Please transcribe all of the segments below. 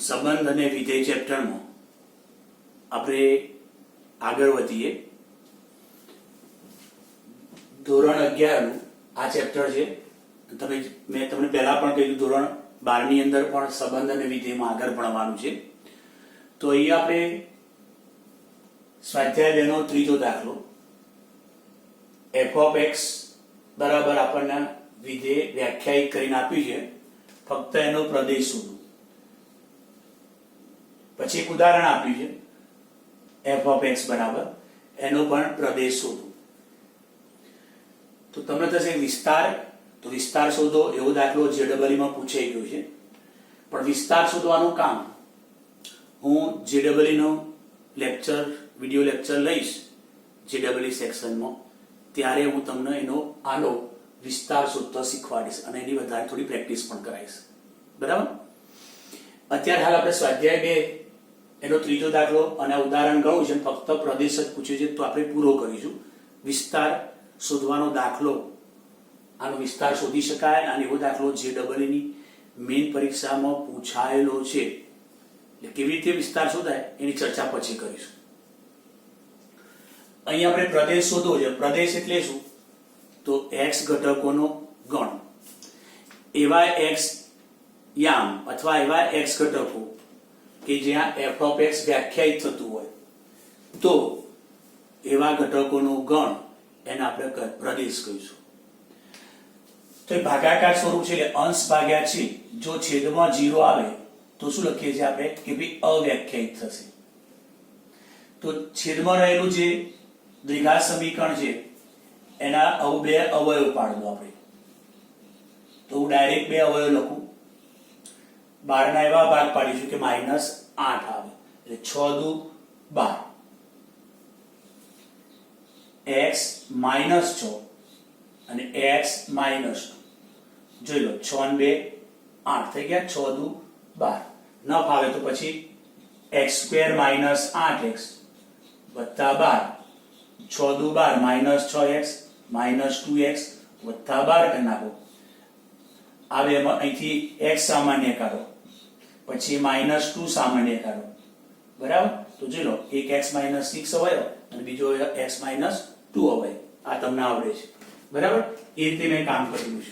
સંબંધ અને વિધેય ચેપ્ટરમાં આપણે આગળ વધીએ. ધોરણ 11 નું આ ચેપ્ટર છે. મેં તમને પહેલા પણ કહ્યું ધોરણ 12 ની અંદર પણ સંબંધ અને વિધેયમાં આગળ ભણવાનું છે. તો અહીંયા આપણે સ્વાધ્યાય 2 નો ત્રીજો દાખલો f of x બરાબર આપણને વિધેય વ્યાખ્યાયિત કરીને આપ્યું છે. ફક્ત એનો પ્રદેશ શોધો. પછી એક ઉદાહરણ આપ્યું છે f of x બરાબર એનો પણ પ્રદેશ શોધો. તો તમને થશે વિસ્તાર, તો વિસ્તાર શોધો એવો દાખલો JEE માં પૂછાઈ ગયો છે. પણ વિસ્તાર શોધવાનું કામ હું JEE નો વિડિયો લેક્ચર લઈશ JEE સેક્શનમાં, ત્યારે હું તમને આનો વિસ્તાર શોધતા શીખવાડીશ અને એની વધારે થોડી પ્રેક્ટિસ પણ કરાવીશ. બરાબર. અત્યારે હાલ આપણે સ્વાધ્યાય 2 એનો ત્રીજો દાખલો અને ઉદાહરણ ગણું છે, ફક્ત પ્રદેશ જ પૂછ્યું છે, તો આપણે પૂરો કરીશું. વિસ્તાર શોધવાનો દાખલો, આનો વિસ્તાર શોધી શકાય અને એવો દાખલો JEE ની મેઇન પરીક્ષામાં પૂછાયેલો છે. એટલે કેવી રીતે વિસ્તાર શોધાય એની ચર્ચા પછી કરીશું. અહીં આપણે પ્રદેશ શોધવો છે. પ્રદેશ એટલે શું? તો x ઘટકોનો ગણ. એવા x યામ અથવા એવા x ઘટકો કે જ્યાં f of x વ્યાખ્યાયિત થતું હોય, તો એવા ઘટકોનો ગણ એને આપણે પ્રદેશ કહીશું. તો એ ભાગાકાર સ્વરૂપ છે એટલે અંશ ભાગ્યા છે. જો છેદમાં 0 આવે તો શું લખીએ છીએ આપણે કે ભાઈ અવ્યાખ્યાયિત થશે. તો છેદમાં રહેલું જે દ્વિઘાત સમીકરણ છે એના બે અવયવ પાડો આપણે. તો હું ડાયરેક્ટ બે અવયવ લખું. 12 ના એવા ભાગ પાડીશું કે -8 આવે એટલે 6 દુ 12, x -6 અને x -2. જોઈ લો 6 ને 2 8 થઈ ગયા, 6 દુ 12. ન ફાવે તો પછી x² - 8x વત્તા 12, 6 દુ 12 -6x -2x વત્તા 12 કરી નાખો. આવે અહીંથી x સામાન્ય કાઢો, પછી -2 સામાન્ય કાઢો. બરાબર. તો જોઈ લો એક x - 6 અવયવ અને બીજો x - 2 અવયવ. આ તમને આવડે છે. બરાબર. એ રીતે મેં કામ કર્યું છે.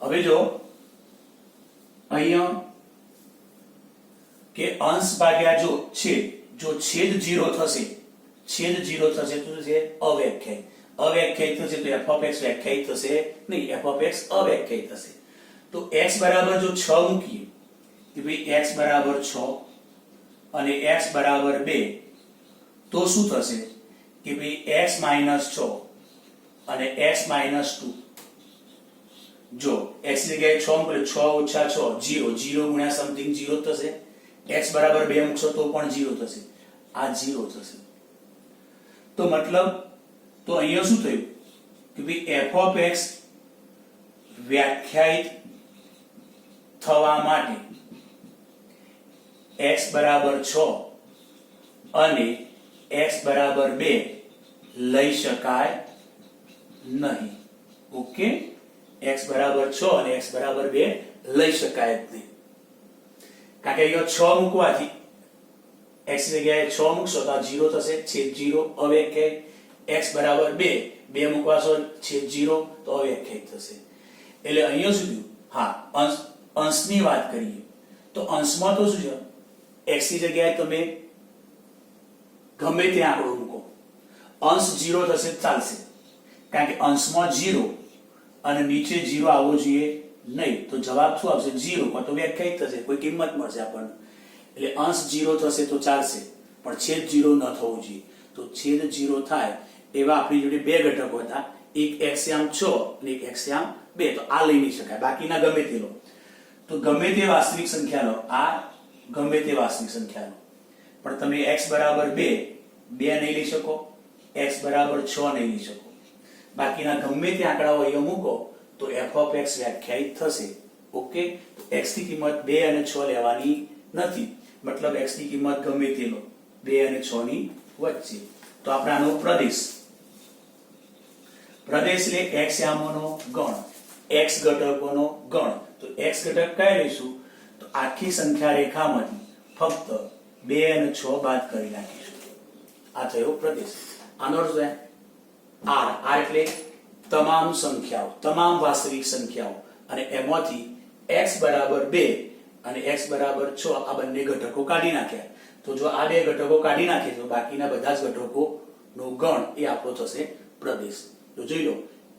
હવે જો અહીંયા કે અંશ ભાગ્યા જો છેદ 0 થશે, છેદ 0 થશે તો છે અવ્યાખ્યાયિત. અવ્યાખ્યાયિત થશે તો f of x વ્યાખ્યાયિત થશે નહીં, f of x અવ્યાખ્યાયિત થશે. તો x બરાબર જો 6 મૂકીએ કે ભાઈ x બરાબર 6 અને x બરાબર 2, તો શું થશે કે ભાઈ x -6 અને x -2. જો x ની જગ્યાએ 6 મૂકે 6 - 6 0, 0 ગુણ્યા સમથિંગ 0 થશે. x બરાબર 2 મૂકશો તો પણ 0 થશે. આ 0 થશે. તો મતલબ તો અહીંયા શું થયું કે ભાઈ f of x વ્યાખ્યાયિત થવા માટે x બરાબર 6 અને x બરાબર 2 લઈ શકાય નહીં. ઓકે. x બરાબર 6 અને x બરાબર 2 લઈ શકાય જ નહીં. કારણ કે અહીંયા 6 મૂકવાથી x ની જગ્યાએ 6 મૂકશો તો આ 0 થશે, છેદ 0 અવ્યાખ્યાયિત. x બરાબર 2 મૂકવાશો છેદ 0 તો અવ્યાખ્યાયિત થશે. એટલે અહીંયા શું થયું? હા, અંશની વાત કરીએ તો અંશમાં તો શું છે, x ની જગ્યાએ તમે ગમે તે આંકડો મૂકો, અંશ 0 થશે ચાલશે. કારણ કે અંશમાં 0 અને નીચે 0 આવવો જોઈએ નહીં. તો જવાબ શું આવશે? 0. પણ તો વ્યાખ્યાયિત થશે, કોઈ કિંમત મળશે આપણને. એટલે અંશ 0 થશે તો ચાલશે, પણ છેદ 0 ન થવો જોઈએ. તો છેદ 0 થાય એવા આપણી જોડે બે ઘટકો હતા, એક x યામ 6 અને એક x યામ 2. તો આ લઈ નહીં શકાય, બાકીના ગમે તે લો. તો ગમે તે વાસ્તવિક સંખ્યા લો, આ ગમે તે વાસ્તવિક સંખ્યા લો, પણ તમે x બરાબર 2 નહીં લઈ શકો, x બરાબર 6 નહીં લઈ શકો. બાકીના ગમે તે આંકડાઓ અહીંયા મૂકો તો f of x વ્યાખ્યાયિત થશે. ઓકે. તો x ની કિંમત 2 અને 6 લેવાની નથી. મતલબ x ની કિંમત ગમે તે લો, 2 અને 6 ની વચ્ચે. તો આપણે આનો પ્રદેશ એટલે x યામોનો ગણ, x ઘટકોનો ગણ. તો x ઘટક કયા લઈશું? તો આખી સંખ્યા રેખામાંથી ફક્ત 2 અને 6 બાદ કરી નાખીશું. આ થયો પ્રદેશ. આનો અર્થ શું? r એટલે તમામ સંખ્યાઓ, તમામ વાસ્તવિક સંખ્યાઓ, અને એમાંથી x બરાબર 2 અને x બરાબર 6 આ બંને ઘટકો કાઢી નાખ્યા. તો જો આ બે ઘટકો કાઢી નાખીએ તો બાકીના બધા જ ઘટકોનો ગણ એ આપણો થશે પ્રદેશ. તો જોઈ લો,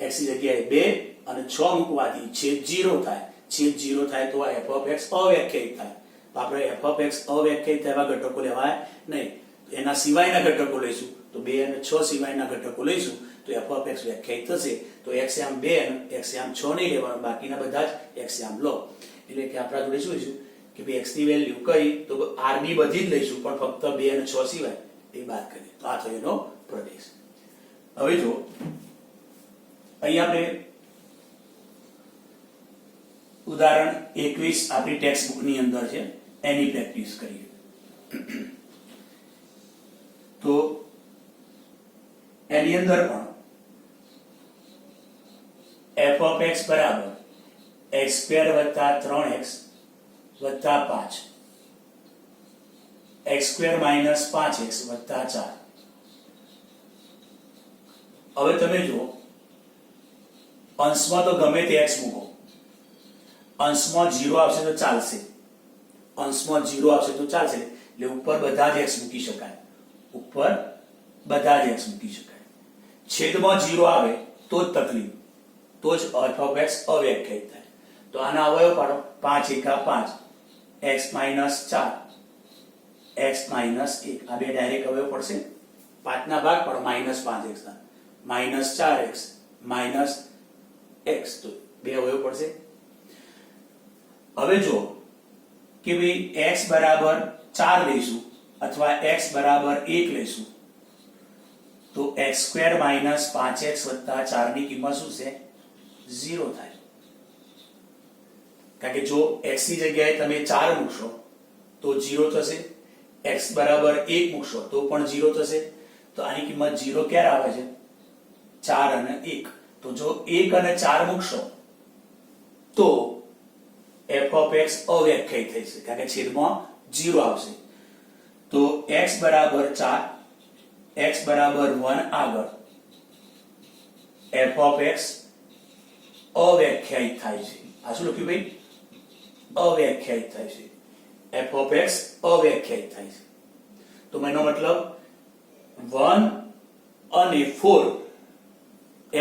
x ની જગ્યાએ 2 અને 6 મૂકવાથી છેદ 0 થાય. છેદ 0 થાય તો આ f of x અવ્યાખ્યાયિત થાય. તો આપણે f of x અવ્યાખ્યાયિત થયેલા ઘટકો લેવાય નહીં. એના સિવાયના ઘટકો લઈશું. તો 2 અને 6 સિવાયના ઘટકો લઈશું તો f of x વ્યાખ્યાયિત થશે. તો x આમ 2 અને x આમ 6 નહીં લેવાનું, બાકીના બધા જ x આમ લો. એટલે કે આપણા જોડે શું લઈશું કે ભાઈ x ની વેલ્યુ કઈ, તો rb બધી જ લઈશું, પણ ફક્ત 2 અને 6 સિવાય એ બાદ કરીએ. તો આ થયો એનો પ્રદેશ. હવે જો અહીં આપણે ઉદાહરણ 21 આપણી ટેક્સ્ટ બુક ની અંદર છે, એની પ્રેક્ટિસ કરીએ. તો એની અંદર પણ f of x બરાબર x² + 3x + 5 x² - 5x + 4. હવે તમે જુઓ, અંશમાં તો ગમે તે x મૂકો, અંશમાં 0 આવશે તો ચાલશે, અંશમાં 0 આવશે તો ચાલશે. એટલે ઉપર બધા જ x મૂકી શકાય, ઉપર બધા જ x મૂકી શકાય. છેદમાં 0 આવે તો જ તકલીફ, તો જ f of x અવ્યાખ્યાયિત થાય. તો આના અવયવ પાડો. 5 × 5 x - 4 x - 1. આ બે ડાયરેક્ટ અવયવ પડશે. 5 ના ભાગ પાડો, -5x ના -4x - x, તો બે અવયવ પડશે. હવે જો કે ભાઈ x બરાબર 4 લઈશું અથવા x બરાબર 1 લઈશું તો x² - 5x + 4 ની કિંમત શું છે? 0 થાય. કારણ કે જો x ની જગ્યાએ તમે 4 મૂકશો તો 0 થશે, x બરાબર 1 મૂકશો તો પણ 0 થશે. તો આની કિંમત 0 ક્યારે આવે છે? 4 અને 1. તો જો 1 અને 4 મૂકશો તો f of x અવ્યાખ્યાયિત થઈ જશે, કારણ કે છેદમાં 0 આવશે. તો x બરાબર 4, x બરાબર 1 આગળ f of x અવ્યાખ્યાયિત થાય છે. આ શું લખ્યું ભાઈ? અવ્યાખ્યાયિત થાય છે. f of x અવ્યાખ્યાયિત થાય છે. તો એનો મતલબ 1 અને 4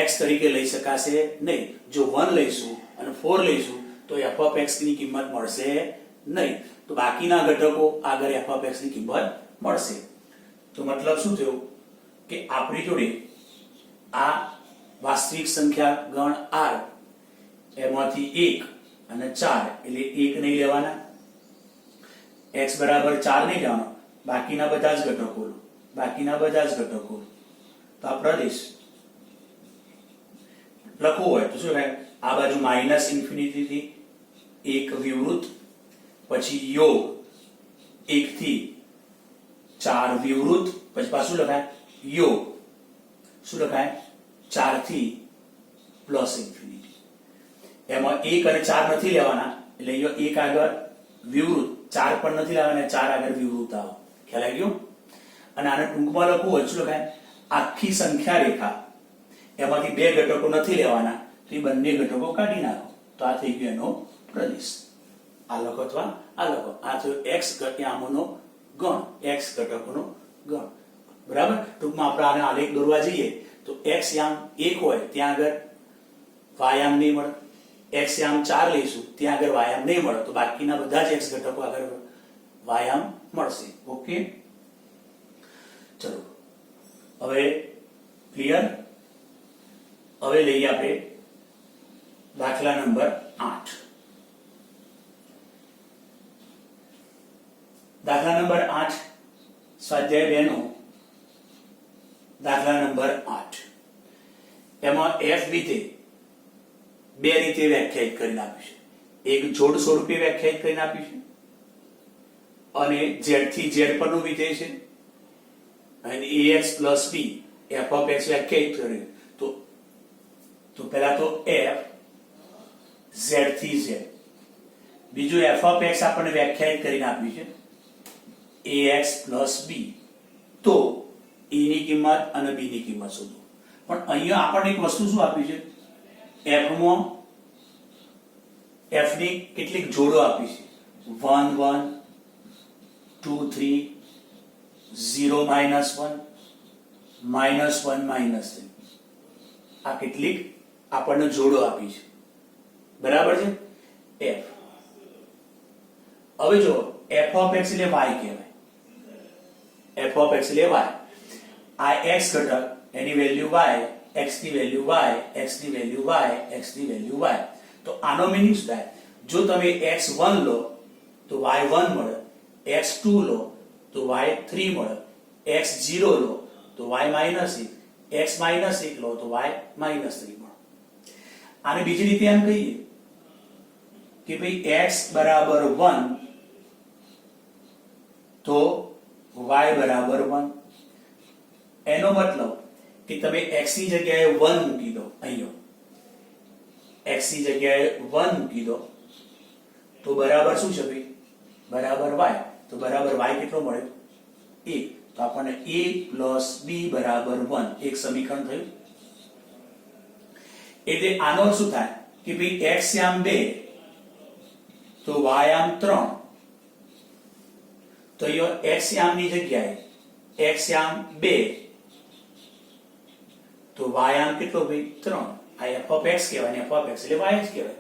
x તરીકે લઈ શકાશે નહીં. જો 1 લઈશું અને 4 લઈશું તો f of x ની કિંમત મળશે નહીં. તો બાકીના ઘટકો આગળ f of x ની કિંમત મળશે. તો મતલબ શું થયો કે આપણી જોડે આ વાસ્તવિક સંખ્યા ગણ r એમાંથી 1 અને 4 એટલે 1 નહીં લેવાના, x બરાબર 4 નહીં લેવાનો, બાકીના બધા જ ઘટકો લો, બાકીના બધા જ ઘટકો. તો આ પ્રદેશ લખવું હોય તો શું થાય? આ બાજુ -∞ થી 1 વિવૃત, પછી યોગ 1 થી 4 વિવૃત, પછી પાછું લખાય યોગ. શું લખાય? 4 થી +∞. એમાં 1 અને 4 નથી લેવાના, એટલે અહીંયા 1 આગળ વિવૃત, 4 પણ નથી લેવાના, 4 આગળ વિવૃત આવે. ખ્યાલ આવી ગયો? અને આને ટૂંકમાં લખવું હોય શું લખાય? આખી સંખ્યા રેખા એમાંથી 2 ઘટકો નથી લેવાના, તો એ બંને ઘટકો કાઢી નાખો. તો આ થઈ ગયો એનો પ્રદેશ. આ લખો અથવા આ લખો. આ થયો x આમોનો ગણ, x ઘટકોનો ગણ. બરાબર? ટૂંકમાં આપણે આને આલેખ દોરવા જઈએ તો x આમ 1 હોય ત્યાં આગળ y આમ નહીં મળે, x આમ 4 લઈશું ત્યાં આગળ y આમ નહીં મળે, તો બાકીના બધા જ x ઘટકો આગળ y આમ મળશે. ઓકે, ચલો હવે ક્લિયર. હવે લઈએ આપણે દાખલા નંબર 8. દાખલા નંબર 8 સ્વાધ્યાય 2 નો દાખલા નંબર 8. એમાં f વિધેય 2 રીતે વ્યાખ્યાયિત કરીને આપ્યું છે. એક જોડ સ્વરૂપે વ્યાખ્યાયિત કરીને આપ્યું છે અને z થી z પરનું વિધેય છે અને ax + b f of x વ્યાખ્યાયિત કર્યું. તો પહેલા તો f z થી z બીજું f ઓફ x આપણને વ્યાખ્યાયિત કરીને આપ્યું છે ax પ્લસ b. તો a ની કિંમત અને b ની કિંમત શોધો. પણ અહીંયા આપણને એક વસ્તુ શું આપ્યું છે? f માં f ની કેટલીક જોડો આપી છે 1 1 2 3 0 -1 -1 -3. આ કેટલીક આપણને જોડો આપી છે, બરાબર છે? f. હવે જો f ઓફ x એટલે y કહેવાય. f ઓફ x એટલે y. આ x ઘટક એની વેલ્યુ y, x ની વેલ્યુ y, x ની વેલ્યુ y, x ની વેલ્યુ y. તો આનો મીનિંગ શું થાય? જો તમે x1 લો તો y1 મળે, x2 લો તો y3 મળે, x0 લો તો y -1, x -1 લો તો y -3 મળે. આને બીજી રીતે એમ કહીએ કે ભાઈ x બરાબર 1 તો y બરાબર 1. એનો મતલબ કે તમે x ની જગ્યાએ 1 મૂકી દો. અહીંયા x ની જગ્યાએ 1 મૂકી દો તો બરાબર શું છે ભાઈ? બરાબર y. તો બરાબર y કેટલો મળે? 1. તો આપણને a પ્લસ b બરાબર 1 એક સમીકરણ થયું. એટલે આનો શું થાય કે ભાઈ x આમ 2 તો y આમ 3. તો અહીંયા x આમ ની જગ્યાએ x આમ 2 તો y આમ કેટલો ભાઈ? 3. આ f ઓફ x કહેવાય ને f ઓફ x એટલે y જ કહેવાય.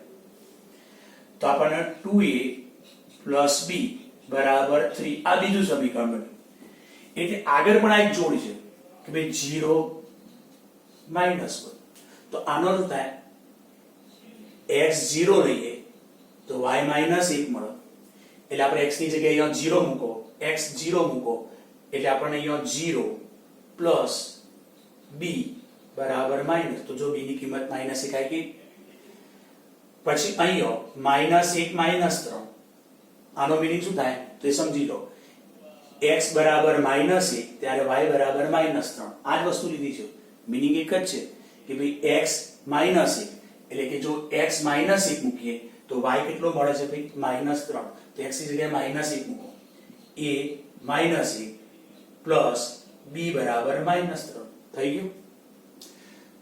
તો આપણને 2a પ્લસ b બરાબર 3 આ બીજું સમીકરણ બન્યું. એટલે આગળ પણ આ એક જોડ છે કે ભાઈ 0 -1. તો આનો શું થાય? x 0 લઈએ તો y -1 મળે. એટલે આપણે x ની જગ્યાએ અહીંયા 0 મૂકો, x 0 મૂકો એટલે આપણને અહીંયા 0 પ્લસ b બરાબર માઈનસ. તો જો b ની કિંમત -1 આવી ગઈ. પછી અહીંયા -1 -3. આનો મીનિંગ શું થાય તો એ સમજી લો. x બરાબર -1 ત્યારે y બરાબર -3. આ જ વસ્તુ લીધી છે. મીનિંગ એક જ છે કે ભાઈ x -1 એટલે કે જો x -1 મૂકીએ તો y કેટલો મળે છે ભાઈ? -3. તો x ની જગ્યાએ -1 મૂકો. a -1 પ્લસ b બરાબર -3 થઈ ગયું.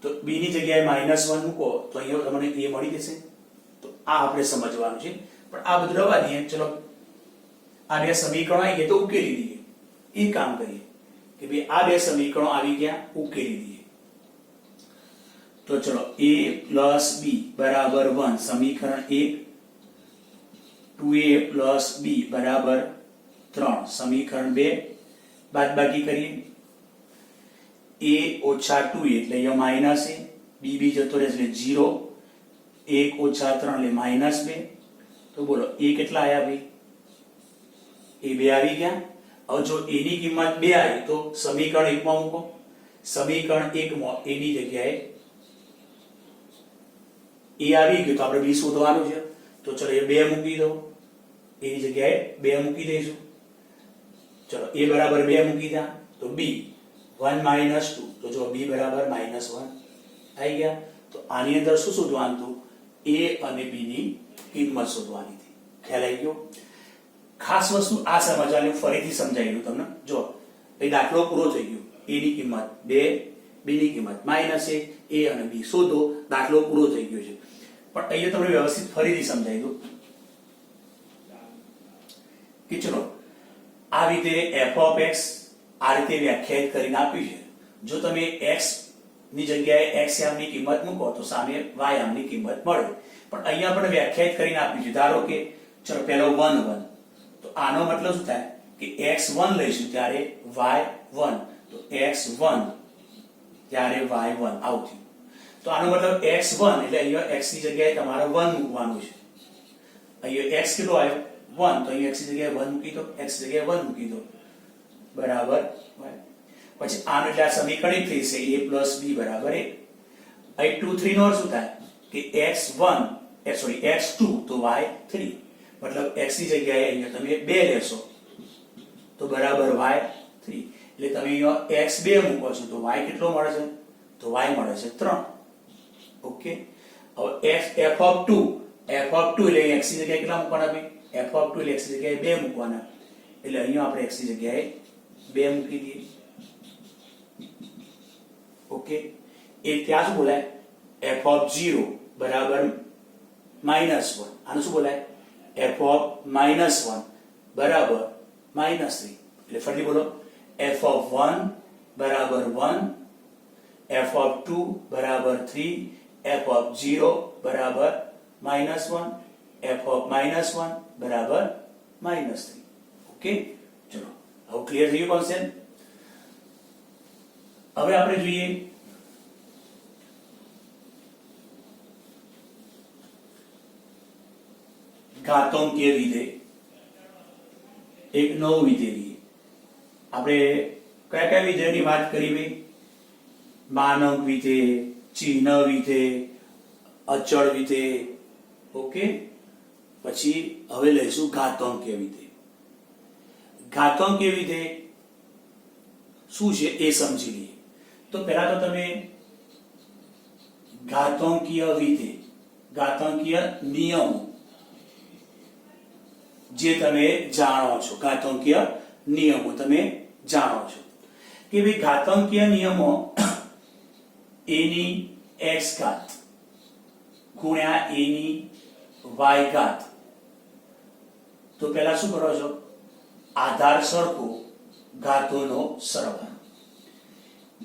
તો b ની જગ્યાએ -1 મૂકો તો અહીંયા તમને a મળી જશે. તો આ આપણે સમજવાનું છે. પણ આ બધું રવા દઈએ. ચલો આ બે સમીકરણો આવી ગયા તો ઉકેલી દઈએ. એ કામ કરીએ કે ભાઈ આ બે સમીકરણો આવી ગયા, ઉકેલી દઈએ. તો ચલો a પ્લસ b બરાબર 1 સમીકરણ 1, 2a પ્લસ b બરાબર 3 સમીકરણ 2. બાદબાકી કરીએ. a ઓછા 2 એટલે અહીંયા માઈનસ a, b જતો રહેશે એટલે 0, 1 ઓછા 3 એટલે -2. તો બોલો a કેટલા આયા ભાઈ? a 2 આવી ગયા. હવે જો a ની કિંમત 2 આવી તો સમીકરણ 1 માં મૂકો. સમીકરણ 1 માં a ની જગ્યાએ a આવી ગયું તો આપણે b શોધવાનું છે. તો ચલો એ 2 મૂકી દો. a ની જગ્યાએ 2 મૂકી દઈશું. ચલો a બરાબર 2 મૂકી દા તો b 1 -2. તો જો b બરાબર -1 આવી ગયા. તો આની અંદર શું શોધવાનું હતું? a અને b ની કિંમત શોધવાની હતી. ખ્યાલ આવી ગયો? ખાસ વસ્તુ આ સમજવાની ફરીથી સમજાવી દઉં તમને. જો એ દાખલો પૂરો થઈ ગયો. a ની કિંમત 2, b ની કિંમત -1, a અને b શોધો. દાખલો પૂરો થઈ ગયો છે. પણ અહીંયા તમને વ્યવસ્થિત ફરીથી સમજાવી દઉં કે ચલો આ રીતે f ઓફ x આ રીતે વ્યાખ્યાયિત કરીને આપ્યું છે. જો તમે x ની જગ્યાએ x ની કિંમત મૂકો તો સામે y ની કિંમત મળે. પણ અહીંયા આપણે વ્યાખ્યાયિત કરીને આપ્યું છે. ધારો કે ચલો પહેલો 1 1. તો આનો મતલબ શું થાય કે x1 લઈશું ત્યારે y1. તો x1 ત્યારે y1 આવું થયું. તો આનો મતલબ x1 એટલે અહીંયા x ની જગ્યાએ તમારે 1 મૂકવાનું છે. અહીંયા x કેટલો આવ્યો? 1. તો અહીંયા x ની જગ્યાએ 1 મૂકી દો, x ની જગ્યાએ 1 મૂકી દો બરાબર. પછી આનો એટલે આ સમીકરણ થઈ છે a પ્લસ b બરાબર 1. અહીં 2 3 નો અર્થ શું થાય કે x1 x2 તો y3. મતલબ x ની જગ્યાએ અહીંયા તમે 2 લેશો તો બરાબર y3. એટલે તમે અહીંયા x2 મૂકો છો તો y કેટલો મળે છે? તો y મળે છે 3. ઓકે. હવે f ઓફ 2 f ઓફ 2 એટલે x ની જગ્યાએ કેટલા મૂકવાના ભાઈ? f ઓફ 2 એટલે x ની જગ્યાએ 2 મૂકવાના, એટલે અહીંયા આપણે x ની જગ્યાએ 2 મૂકી દઈએ. ઓકે, એ ત્યાં શું બોલાય? f ઓફ 0 બરાબર -1. આનું શું બોલાય? f ઓફ -1 બરાબર -3. એટલે ફરીથી બોલો, f ઓફ 1 બરાબર 1, f ઓફ 2 બરાબર 3, f ઓફ 0 બરાબર -1, f ઓફ -1 બરાબર -3. ઓકે, ચલો હવે ક્લિયર થઈ ગયું કોન્સેપ્ટ. હવે આપણે જોઈએ ઘાતાંકીય વિધેય. એક નવું વિધેય લઈએ. આપણે કયા કયા વિધેયની વાત કરી ભાઈ? માનક વિધેય, ચિહ્ન વિધેય, અચળ વિધેય. ઓકે, પછી હવે લઈશું ઘાતાંકીય વિધેય. ઘાતાંકીય વિધેય શું છે એ સમજી લઈએ. તો પહેલા તો તમે ઘાતાંકીય વિધેય, ઘાતાંકીય નિયમો જે તમે જાણો છો, ઘાતાંકીય નિયમો તમે જાણો છો કે ભાઈ ઘાતાંકીય નિયમો a ની x ઘાત ગુણ્યા a ની y ઘાત. તો પહેલા શું કરો છો? આધાર સરખો, ઘાતોનો સરવાળો.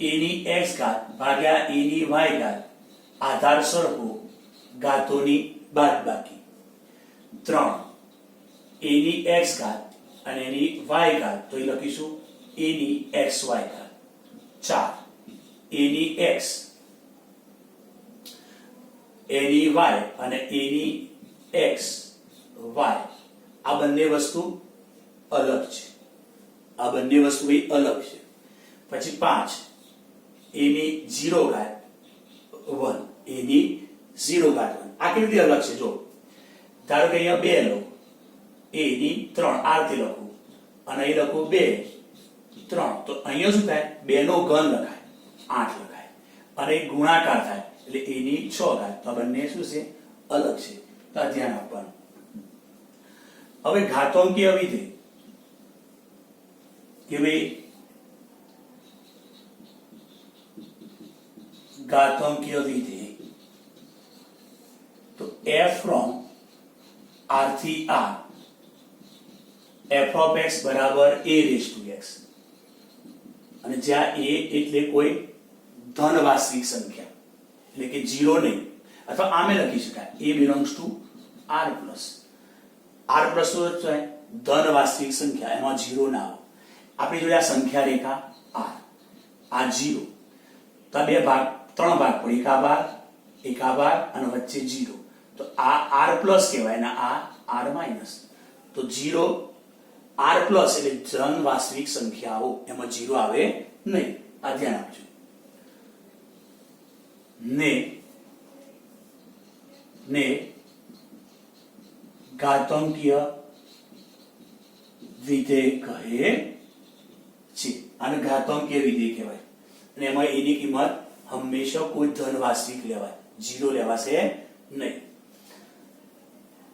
a ની x ઘાત ભાગ્યા a ની y ઘાત, આધાર સરખો, ઘાતોની બાદબાકી. 3 a ની x ઘાત અને એની y ઘાત, તો એ લખીશું a ની xy ઘાત. 4 a ની x, a ની y અને a ની x y. આ બંને વસ્તુ અલગ છે, આ બંને વસ્તુ અલગ છે. પછી 5 a ની 0 ઘાત 1, a ની 0 ઘાત 1. આ કેવી રીતે અલગ છે? જો ધારો કે અહીંયા 2 લો, a ની 3 આ રીતે લખું અને અહીં લખું 2 3, તો અહીંયા શું થાય? 2 નો ઘન લખાય, 8 લખાય, અને ગુણાકાર થાય એટલે a ની 6 ઘાત. તો આ બંને શું છે? અલગ છે. તો આ ધ્યાન આપવાનું. હવે ઘાતાંકીય વિધેય કે ભાઈ ઘાતાંકીય વિધેય તો f from r થી r, f of x બરાબર a raised to x. અને જ્યાં a એટલે કોઈ ધન વાસ્તવિક સંખ્યા, એટલે કે 0 નહીં, અથવા આમે લખી શકાય a belongs to r plus. r plus તો છે ધન વાસ્તવિક સંખ્યા, એમાં 0 ના આવે. આપણી જોડે આ સંખ્યા રેખા r, આ 0, તો આ બે ભાગ, 3 ભાગ પડે, એક આ ભાગ અને વચ્ચે 0. તો આ r plus કહેવાય ને આ r minus. તો 0 r plus એટલે ધન વાસ્તવિક સંખ્યાઓ, એમાં 0 આવે નહીં. આ ધ્યાન આપજો. ને ઘાતાંકીય વિધેય કહે છે. આને ઘાતાંકીય વિધેય કહેવાય. અને એમાં એની કિંમત હંમેશા કોઈ ધન વાસ્તવિક લેવાય, 0 લેવાશે નહીં.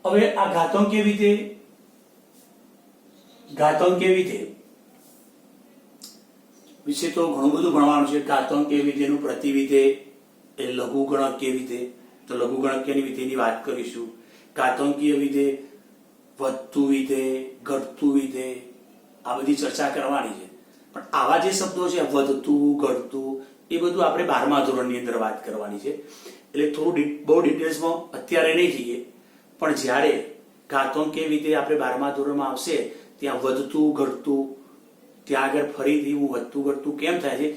હવે આ ઘાતાંકીય વિધેય વિશે તો ઘણું બધું ભણવાનું છે. ઘાતાંકીય વિધેયનું પ્રતિવિધેય એ લઘુગણકીય વિધેય, તો લઘુગણકીય વિધેયની વાત કરીશું. ઘાતાંકીય વિધેય, વધતું વિધેય, ઘટતું વિધેય, આ બધી ચર્ચા કરવાની છે. પણ આવા જે શબ્દો છે વધતું, ઘટતું, એ બધું આપણે 12મા ધોરણની અંદર વાત કરવાની છે. એટલે થોડું બહુ ડિટેલ્સમાં અત્યારે નહીં જઈએ, પણ જ્યારે ઘાતાંકીય વિધેય આપણે 12મા ધોરણમાં આવશે ત્યાં વધતું, ઘટતું, ત્યાં આગળ ફરીથી હું વધતું ઘટતું કેમ થાય છે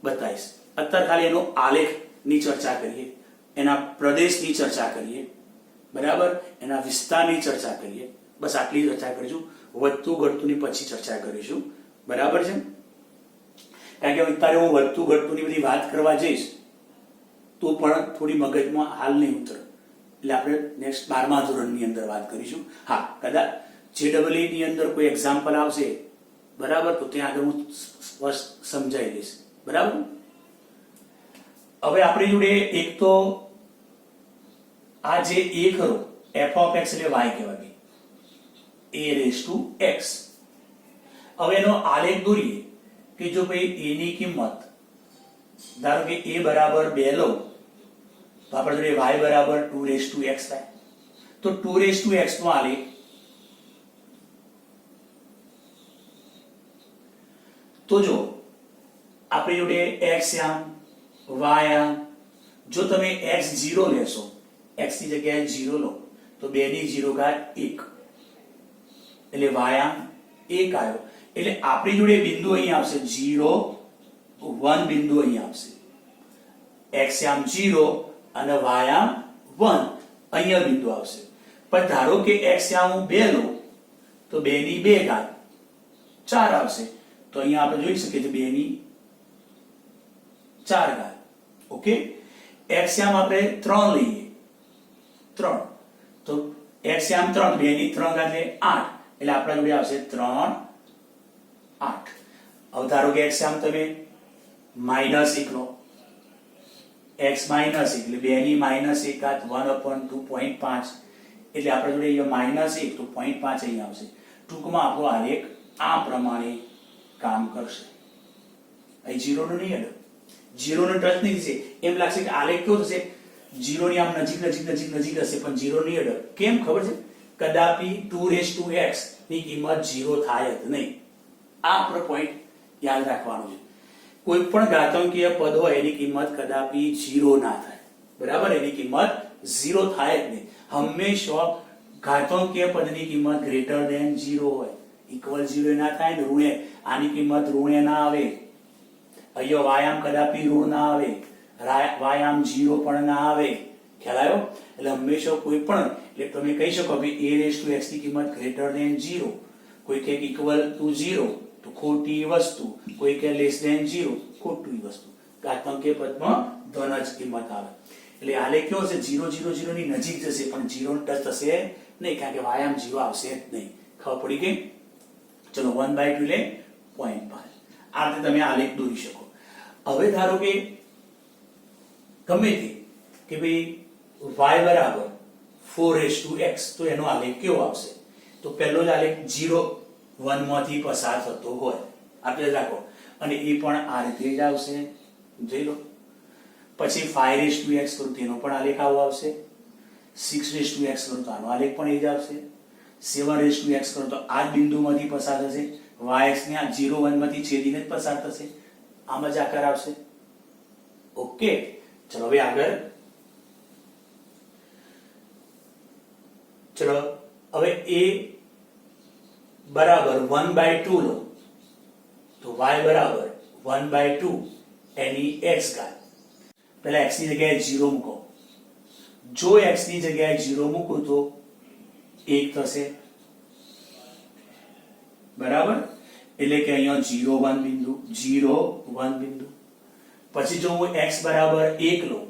બતાવીશ. અત્યારે ખાલી એનો આલેખની ચર્ચા કરીએ, એના પ્રદેશની ચર્ચા કરીએ, બરાબર, એના વિસ્તારની ચર્ચા કરીએ. બસ આટલી ચર્ચા કરીશું. વધતું ઘટતુંની પછી ચર્ચા કરીશું, બરાબર છે. કારણ કે અત્યારે હું વધતું ઘટતુંની બધી વાત કરવા જઈશ તો પણ થોડી મગજમાં હાલ નહીં ઉતરે, એટલે આપણે નેક્સ્ટ 12મા ધોરણની અંદર વાત કરીશું. હા, કદાચ JEE ની અંદર કોઈ એક્ઝામ્પલ આવશે, બરાબર, તો ત્યાં આગળ હું સ્પષ્ટ સમજાવી દઈશ, બરાબર. હવે આપણી જોડે એક તો આ જે a ખરો f of x એટલે y કહેવાય a raised to x. હવે એનો આલેખ દોરીએ કે જો ભાઈ a ની કિંમત ધારો કે a બરાબર 2 લો તો આપણે જોડે y બરાબર 2 raised to x થાય. તો 2 raised to x નો આલેખ તો જો આપણી જોડે x આમ y આમ જો તમે x 0 લેશો x ની જગ્યાએ 0 લો તો 2 ની 0 ઘાત 1 એટલે y આમ 1 આવ્યો. એટલે આપણી જોડે બિંદુ અહીં આવશે 0 1 બિંદુ અહીં આવશે. x આમ 0 અને y આમ 1 અહીંયા બિંદુ આવશે. પણ ધારો કે x આમ હું 2 લઉં તો 2 ની 2 ઘાત 4 આવશે. તો અહીંયા આપણે જોઈ શકીએ છીએ 2 ની 4 ઘાત. ઓકે, x આમ આપણે 3 લઈએ 3 તો x આમ 3 2 ની 3 ઘાત એટલે 8 એટલે આપણા જોડે આવશે 3 8. હવે ધારો કે x આમ તમે -1 લો x -1 એટલે 2 ની -1 ઘાત 1/2.5 એટલે આપણા જોડે અહીંયા -1 તો 0.5 અહીં આવશે. ટૂંકમાં આપણો આલેખ આ પ્રમાણે કામ કરશે. અહીં 0 નો નહીં અડે 0 નો ટચ નહીં થશે. એમ લાગશે કે આલેખ કેવો થશે 0 ની આમ નજીક નજીક નજીક નજીક હશે પણ 0 નહીં અડે. કેમ ખબર છે? કદાપી 2 raised to x ની કિંમત 0 થાય જ નહીં. આ આપણો પોઈન્ટ યાદ રાખવાનો છે. કોઈ પણ ઘાતાંકીય પદ હોય એની કિંમત કદાપી 0 ના થાય. બરાબર, એની કિંમત 0 થાય જ નહીં. હંમેશા ઘાતાંકીય પદની કિંમત ગ્રેટર ધેન 0 હોય. ઇક્વલ 0 ના થાય ને ઋણે આની કિંમત ઋણે ના આવે. અહીંયા વાયામ કદાપી ઋણ ના આવે. વાયામ 0 પણ ના આવે. ખ્યાલ આવ્યો? એટલે હંમેશા કોઈ પણ એટલે તમે કહી શકો કે a raised to x ની કિંમત ગ્રેટર ધેન 0. કોઈ કે ઇક્વલ ટુ 0 તો ખોટી વસ્તુ, કોઈ કે લેસ ધેન 0 ખોટી વસ્તુ. ઘાતાંકીય પદમાં ધન જ કિંમત આવે. એટલે આલેખ કેવો છે 0 0 0 ની નજીક જશે પણ 0 ટચ થશે નહીં કારણ કે વાયામ 0 આવશે જ નહીં. ખબર પડી ગઈ? ચલો 1/2 લે 0.5. આ રીતે તમે આલેખ દોરી શકો. હવે ધારો કે ગમે તે કે ભાઈ y બરાબર 4 raised to x તો એનો આલેખ કેવો આવશે? તો પહેલો જ આલેખ 0 1 માંથી પસાર થતો હોય આપણે રાખો અને એ પણ આ રીતે જ આવશે. જોઈ લો. પછી 5 raised to x કરું તેનો પણ આલેખ આવો આવશે. 6 raised to x કરું તો આનો આલેખ પણ એ જ આવશે. 7 raised to x કરું તો આ જ બિંદુમાંથી પસાર થશે. yx ને આ 0 1 માંથી છેદીને જ પસાર થશે. આમ જ આકાર આવશે. ઓકે, ચલો હવે આગળ. ચલો હવે a બરાબર 1/2 લો તો y બરાબર 1/2 એની x ઘાત. પહેલા x ની જગ્યાએ 0 મૂકો. જો x ની જગ્યાએ 0 મૂકો તો 1 થશે. બરાબર, એટલે કે અહીંયા 0 1 બિંદુ 0 1 બિંદુ. પછી જો હું x બરાબર 1 લો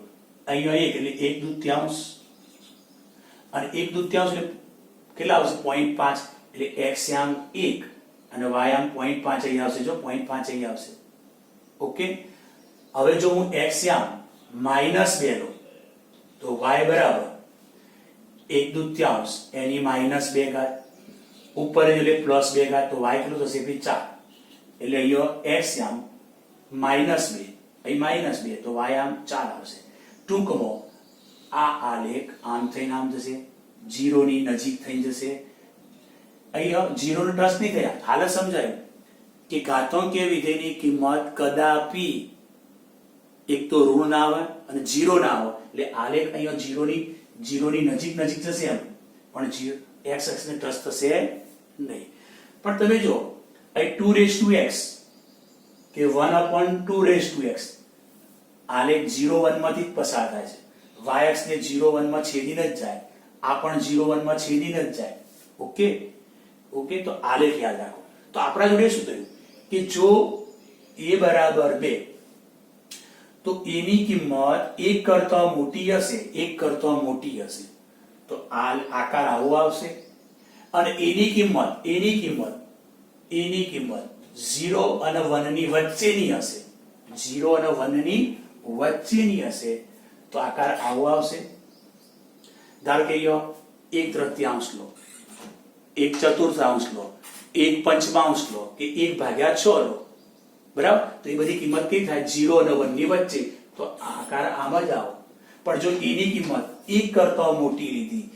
અહીંયા 1 એટલે 1/2 અને 1/2 એટલે કેટલા આવશે 0.5 એટલે x આમ 1 અને y આમ 0.5 અહીં આવશે. જો 0.5 અહીં આવશે. ઓકે, હવે જો હું x આમ -2 લો તો y બરાબર 1/2 એની -2 ઘાત ઉપર એટલે +2 ઘાત તો y કેટલું થશે 4 એટલે અહીંયા x આમ -2 અહીં -2 તો y આમ 4 આવશે. ટૂંકમાં આ આલેખ આમ થઈને આમ જશે 0 ની નજીક થઈ જશે. અહીંયા 0 નો ટચ નહીં થયા. હાલ સમજાયું કે ઘાતાંકીય વિધેયની કિંમત કદાપી એક તો ઋણ ના આવે અને 0 ના આવે એટલે આલેખ અહીંયા 0 ની નજીક નજીક જશે એમ પણ x અક્ષ ને ટચ થશે નહીં. પણ તમે જો અહીં 2 raised to x કે 1/2 raised to x આલેખ 0 1 માંથી જ પસાર થાય છે. y અક્ષ ને 0 1 માં છેદીને જ જાય. આ પણ 0 1 માં છેદીને જ જાય. ઓકે ઓકે, તો આલેખ યાદ રાખો. તો આપણા જોડે શું થયું કે જો a બરાબર 2 તો a ની કિંમત 1 કરતા મોટી હશે 1 કરતા મોટી હશે તો આ આકાર આવો આવશે. અને a ની કિંમત 0 અને 1 ની વચ્ચેની હશે. 0 અને 1 ની વચ્ચેની હશે તો આકાર આવો આવશે. ધારો કે 1/3 લો, 1/4 લો, 1/5 લો કે 1/6 લો, બરાબર? તો એ બધી કિંમત કેવી થાય? 0 અને 1 ની વચ્ચે. તો આકાર આમ જ આવો. પણ જો એની કિંમત 1 કરતા મોટી લીધી,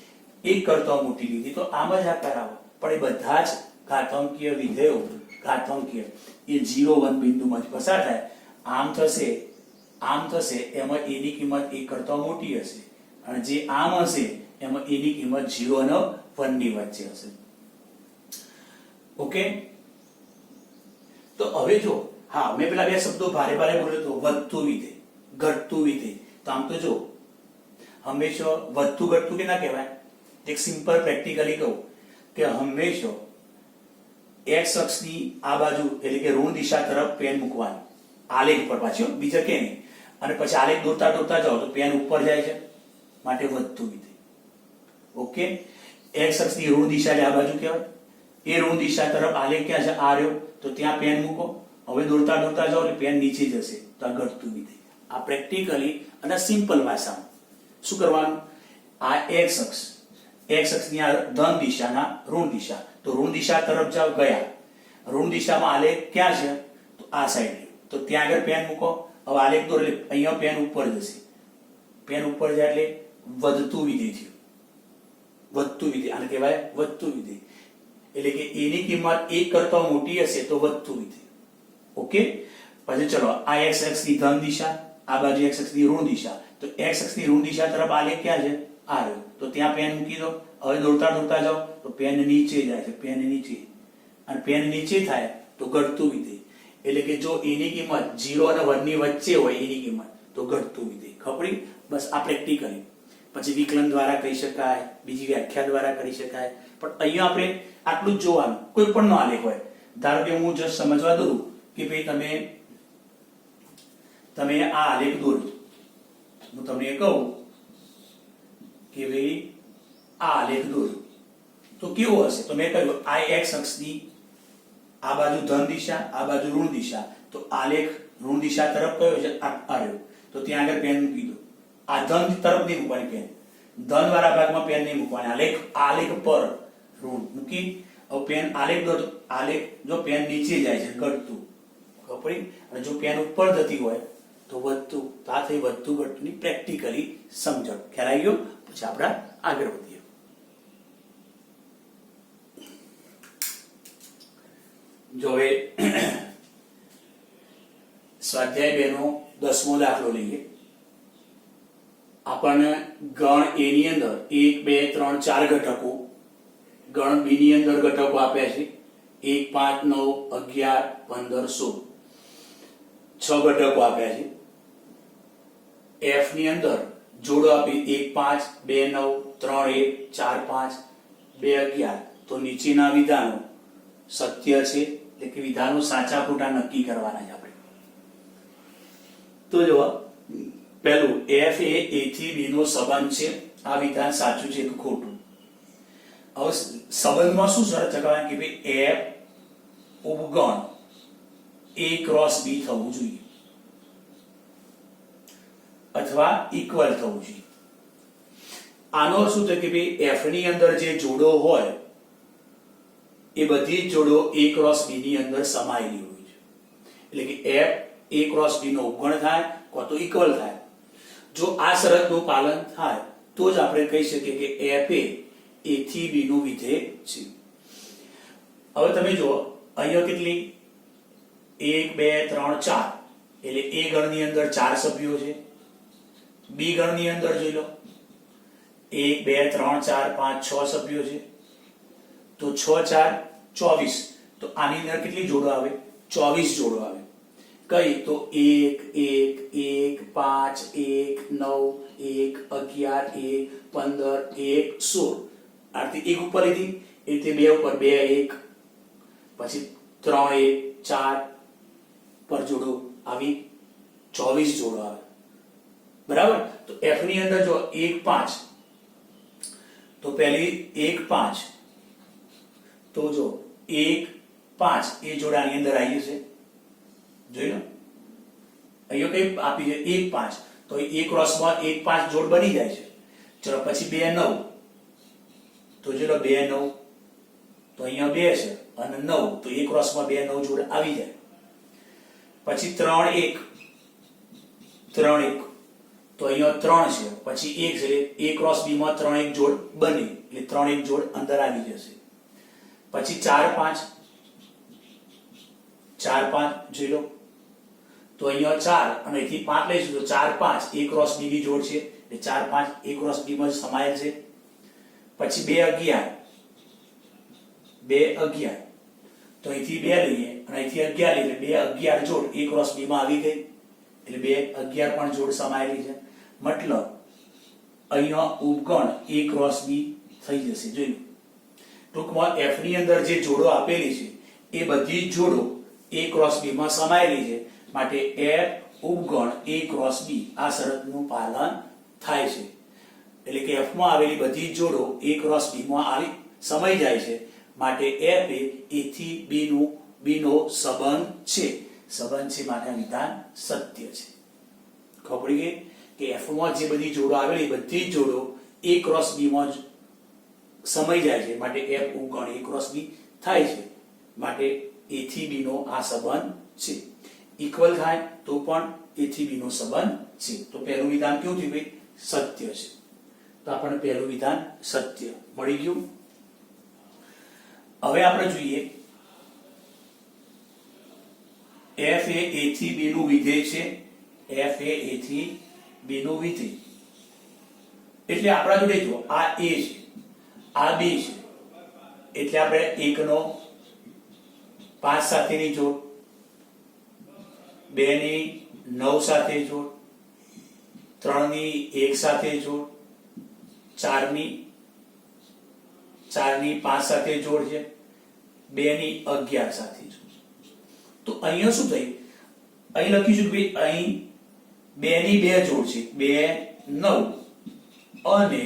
1 કરતા મોટી લીધી તો આમ જ આકાર આવો. પણ એ બધા જ ઘાતાંકીય વિધેયો, ઘાતાંકીય એ 0 1 બિંદુમાં જ પસાર થાય. આમ થશે એમાં એની કિંમત 1 કરતા મોટી હશે, અને જે આમ હશે એમાં એની કિંમત 0 અને 1 ની વચ્ચે હશે. ઓકે? તો હવે જો, હા, મેં પેલા બે શબ્દો ભારે બોલ્યો તો, વધતું વિધેય, ઘટતું વિધેય. તો આમ તો જો હંમેશા વધતું ઘટતું કે ના કહેવાય. એક સિમ્પલ પ્રેક્ટિકલી કહું કે હંમેશા x અક્ષની આ બાજુ એટલે કે ઋણ દિશા તરફ પેન મૂકવાની, આલેખ પર પાછું, બીજા કે નહીં. અને પછી આલેખ દોરતા જાઓ તો પેન ઉપર જાય છે, માટે વધતું વિધેય. ઓકે? x અક્ષની ઋણ દિશા એટલે આ બાજુ કહેવાય. એ ઋણ દિશા તરફ આલેખ ક્યાં છે? આ રહ્યો. તો ત્યાં પેન મૂકો. હવે દોરતા જાઓ એટલે પેન નીચે જશે, તો આ ઘટતું વિધેય. આ પ્રેક્ટિકલી અને સિમ્પલ ભાષામાં શું કરવાનું? આ x અક્ષની આ ધન દિશાના ઋણ દિશા, તો ઋણ દિશા તરફ જાવ, ગયા. ઋણ દિશામાં આલેખ ક્યાં છે? તો આ સાઈડ. તો ત્યાં આગળ પેન મૂકો. હવે આલેખ દોર એટલે અહીંયા પેન ઉપર જશે. પેન ઉપર જાય એટલે વધતું વિધેય થયું. વધતું વિધેય આને કહેવાય વધતું વિધેય. એટલે કે એની કિંમત 1 કરતા મોટી હશે તો વધતું વિધેય. ઓકે? પછી ચલો, આ x અક્ષની ધન દિશા, આ બાજુ x અક્ષની ઋણ દિશા. તો x અક્ષની ઋણ દિશા તરફ આલેખ ક્યાં છે? આ રહ્યો. તો ત્યાં પેન મૂકી દો. હવે દોરતા જાઓ તો પેન નીચે જાય છે, પેન નીચે. અને પેન નીચે થાય તો ઘટતું વિધેય. એટલે કે જો એની કિંમત 0 અને 1 ની વચ્ચે હોય એની કિંમત, તો ઘટતું વિધેય. ખબરી? બસ આ પ્રેક્ટિકલી. પછી વિકલન દ્વારા કહી શકાય, બીજી વ્યાખ્યા દ્વારા કરી શકાય. પણ અહીંયા આપણે આટલું જ જોવાનું. કોઈ પણ નો આલેખ હોય. ધારો કે હું જસ્ટ સમજવા દઉં કે ભાઈ તમે આ આલેખ દોર્યો. હું તમને કહું કે ભાઈ આ આલેખ દોર્યો તો કેવો હશે? તો મેં કહ્યું આ x અક્ષની આ બાજુ ધન દિશા, આ બાજુ ઋણ દિશા. તો આલેખ ઋણ દિશા તરફ કયો છે? આ રહ્યો. તો ત્યાં આગળ પેન મૂકી દો. આ ધન તરફ નહીં મૂકવાની પેન, ધન વાળા ભાગમાં પેન નહીં મૂકવાની. આલેખ પર ઋણ મૂકી. હવે પેન આલેખ દો તો આલેખ જો પેન નીચે જાય છે ઘટતું. ખબર? અને જો પેન ઉપર જતી હોય તો વધતું. તો આ થઈ વધતું ઘટતુંની પ્રેક્ટિકલી સમજણ. ખ્યાલ આવી ગયો? પછી આપણે આગળ વધીએ. જો હવે સ્વાધ્યાય 2 નો 10મો દાખલો લઈએ. આપણને ગણ A ની અંદર 1 2 3 4 ઘટકો, ગણ B ની અંદર ઘટકો આપ્યા છે 1 5 9 11 15 16. 6 ઘટકો આપ્યા છે. F ની અંદર જોડો આપી 1 5 2 9 3 1 4 5 2 11. તો નીચેના વિધાનો સત્ય છે, એટલે કે વિધાનો સાચા ખોટા નક્કી કરવાના છે આપણે. તો જો પહેલું, F એ A થી B નો સંબંધ છે. આ વિધાન સાચું છે કે ખોટું? હવે સંબંધમાં શું શરત ચકાવવાની કે ભાઈ F ઉપગણ A ક્રોસ B થવું જોઈએ અથવા ઇક્વલ થવું જોઈએ. આનો અર્થ શું થાય કે ભાઈ F ની અંદર જે જોડો હોય એ બધી જ જોડો A ક્રોસ B ની અંદર સમાયેલી હોય છે. એટલે કે F A ક્રોસ B નો ઉપગણ થાય કાં તો ઇક્વલ થાય. જો આ શરતનું પાલન થાય તો જ આપણે કહી શકીએ કે F એ A થી B નું વિધેય છે. હવે તમે જુઓ અહીંયા કેટલી 1 2 3 4 એટલે A ગણની અંદર 4 સભ્યો છે. B ગણની અંદર જોઈ લો 1 2 3 4 5 6 સભ્યો છે. તો 6 4 24. તો આની અંદર કેટલી જોડો આવે? 24 જોડો આવે. કઈ? તો 1 1 1 5 1 9 1 11 1 15 1 16. આરતી 1 ઉપર લીધી એટલે 2 ઉપર 2 1 પછી 3 1 4 પર જોડો આવી 24 જોડો આવે. બરાબર? તો F ની અંદર જો 1 5 તો પહેલી 1 5 તો જો 1 5 એ જોડાની અંદર આવી જશે. જોઈ લો અહીંયા કઈ આપી છે 1 5 તો A ક્રોસમાં 1 5 જોડ બની જાય છે. ચલો પછી 2 9 તો જો 2 9 તો અહીંયા 2 છે અને 9 તો A ક્રોસમાં 2 9 જોડ આવી જાય. પછી 3 1 3 1 તો અહીંયા 3 છે પછી 1 છે A ક્રોસ B માં 3 1 જોડ બની એટલે 3 1 જોડ અંદર આવી જશે. પછી 4 5 4 5 જોઈ લો તો અહીંયા 4 અને અહીંથી 5 લઈશું તો 4 5 A ક્રોસ B ની જોડ છે એટલે 4 5 A ક્રોસ B માં સમાયેલ છે. પછી 2 11 2 11 તો અહીંથી 2 લઈએ અને અહીંથી 11 લઈએ એટલે 2 11 જોડ A ક્રોસ B માં આવી ગઈ એટલે 2 11 પણ જોડ સમાયેલી છે. મતલબ અહીંનો ઉપગણ A ક્રોસ B થઈ જશે. જોઈ લો ટૂંકમાં F ની અંદર જે જોડો આપેલી છે એ બધી જ જોડો A ક્રોસ B માં સમાયેલી છે માટે F ઉપગણ A ક્રોસ B આ શરતનું પાલન થાય છે. એટલે કે F માં આવેલી બધી જ જોડો A ક્રોસ B માં આવી સમાઈ જાય છે માટે F એ A થી B નો સંબંધ છે. સંબંધ છે માટે આ વિધાન સત્ય છે. ખબર પડી ગઈ કે F માં જે બધી જોડો આવેલી બધી જ જોડો A ક્રોસ B માં સમાઈ જાય છે માટે F ઉપગણ A ક્રોસ B થાય છે માટે A થી B નો આ સંબંધ છે. ઇક્વલ થાય તો પણ A થી B નો સંબંધ છે. તો પહેલું વિધાન કેવું થયું ભાઈ? સત્ય છે. તો આપણને પહેલું વિધાન સત્ય મળી ગયું. હવે આપણે જોઈએ F એ A થી B નું વિધેય છે. F એ A થી B નું વિધેય એટલે આપણા જોડે જો આ A છે આ B છે એટલે આપણે 1 નો 5 સાથેની જોડ, 2 ની 9 સાથે જોડ, 3 ની 1 સાથે જોડ, 4 ની 5 સાથે જોડ છે, 2 ની 11 સાથે જોડ. તો અહીંયા શું થયું? અહીં લખીશું કે અહીં 2 ની 2 જોડ છે, 2 9 અને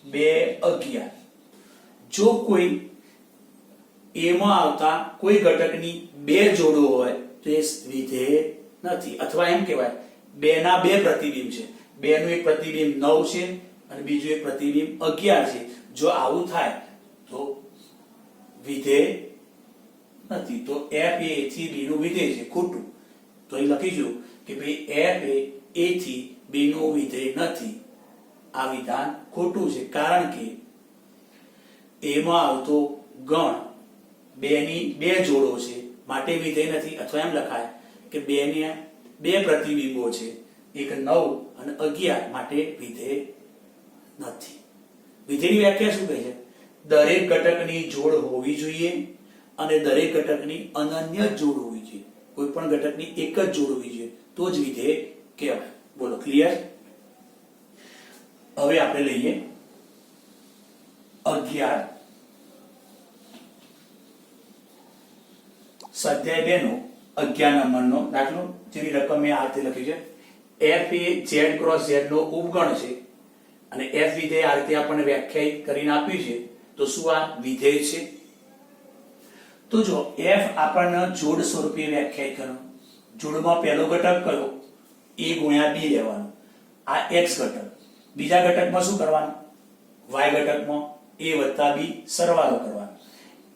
2 11. જો કોઈ A માં આવતા કોઈ ઘટકની 2 જોડો હોય તો એ વિધેય નથી. અથવા એમ કહેવાય 2 ના 2 પ્રતિબિંબ છે. 2 નું એક પ્રતિબિંબ 9 છે અને બીજું એક પ્રતિબિંબ 11 છે. જો આવું થાય તો વિધેય નથી. તો F એ A થી B નું વિધેય છે. ખોટું. તો અહીં લખીશું કે ભાઈ F એ A થી B નું વિધેય નથી. આ વિધાન ખોટું છે કારણ કે A માં આવતો ગણ 2 ની 2 જોડો છે માટે વિધેય નથી. અથવા એમ લખાય કે 2 ને 2 પ્રતિબિંબો છે, એક 9 અને 11 માટે વિધેય નથી. વિધેયની વ્યાખ્યા શું કહે છે? દરેક ઘટકની જોડ હોવી જોઈએ અને દરેક ઘટકની અનન્ય જોડ હોવી જોઈએ. કોઈ પણ ઘટકની એક જ જોડ હોવી જોઈએ તો જ વિધેય કહેવાય. બોલો ક્લિયર? હવે આપણે લઈએ 11 સ્વાધ્યાય 2 નો 11 નંબરનો દાખલો. જેની રકમ મેં આ રીતે લખી છે. F એ Z ક્રોસ Z નો ઉપગણ છે અને F વિધેય આ રીતે આપણને વ્યાખ્યાયિત કરીને આપ્યું છે. તો શું આ વિધેય છે? તો જો F આપણને જોડ સ્વરૂપે વ્યાખ્યાયિત કરો. જોડમાં પહેલો ઘટક કયો? A ગુણ્યા B લેવાનો. આ X ઘટક. બીજા ઘટકમાં શું કરવાનું? Y ઘટકમાં A વત્તા B સરવાળો કરવાનો.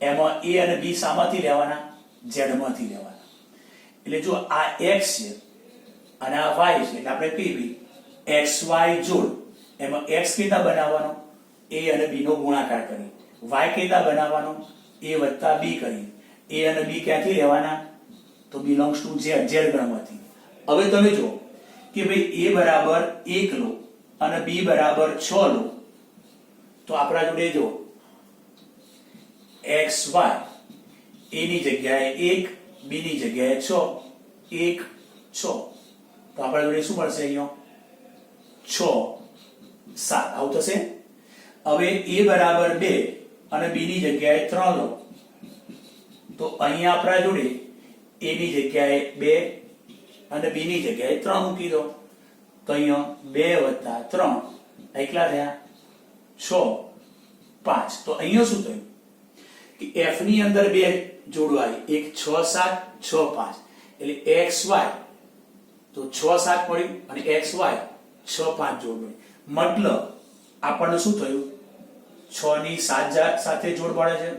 એમાં A અને B શામાંથી લેવાના? Z માંથી લેવાના. એટલે જો આ X છે અને આ Y છે એટલે આપણે કહીએ XY જોડ. એમાં X કેતા બનાવવાનો? A અને B નો ગુણાકાર કરી. Y કેતા બનાવવાનો? A વત્તા B કરી. A અને B ક્યાંથી લેવાના? તો belongs to Z ગણમાંથી. હવે તમે જો કે ભાઈ A બરાબર 1 લો અને B બરાબર 6 લો તો આપણા જોડે જો XY A ની જગ્યાએ 1, B ની જગ્યાએ 6, 1 6 તો આપણા જોડે શું મળશે? અહીંયા 6 7 આવું થશે. હવે A બરાબર 2 અને B ની જગ્યાએ 3 લો તો અહીંયા આપણા જોડે A ની જગ્યાએ 2 અને B ની જગ્યાએ 3 મૂકી દો તો અહીંયા 2 + 3 કેટલા થયા? 6 5. તો અહીંયા શું થયું કે F ની અંદર 2 જોડો આવી, એક 6 7 6 5 એટલે XY તો 6 7 મળ્યું અને XY 6 5 જોડ મળ્યું. મતલબ આપણને શું થયું? 6 ની 7 સાથે જોડ મળે છે,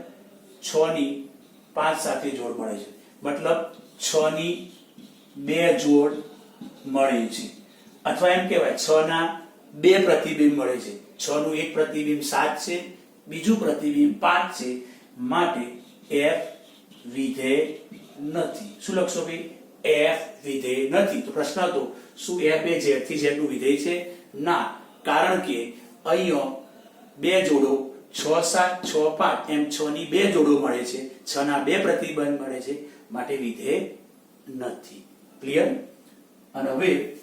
6 ની 5 સાથે જોડ મળે છે, મતલબ 6 ની 2 જોડ મળે છે. અથવા એમ કહેવાય 6 ના 2 પ્રતિબિંબ મળે છે. 6 નું એક પ્રતિબિંબ 7 છે, બીજું પ્રતિબિંબ 5 છે, માટે f વિધેય નથી. શું લખશો ભાઈ? f વિધેય નથી. તો પ્રશ્ન હતો શું f એ z થી z નું વિધેય છે? ના, કારણ કે અહીંયા બે જોડો 6 7 6 5 એમ 6 ની 2 જોડો મળે છે, 6 ના 2 પ્રતિબંધ મળે છે, માટે વિધેય નથી. ક્લિયર? અને હવે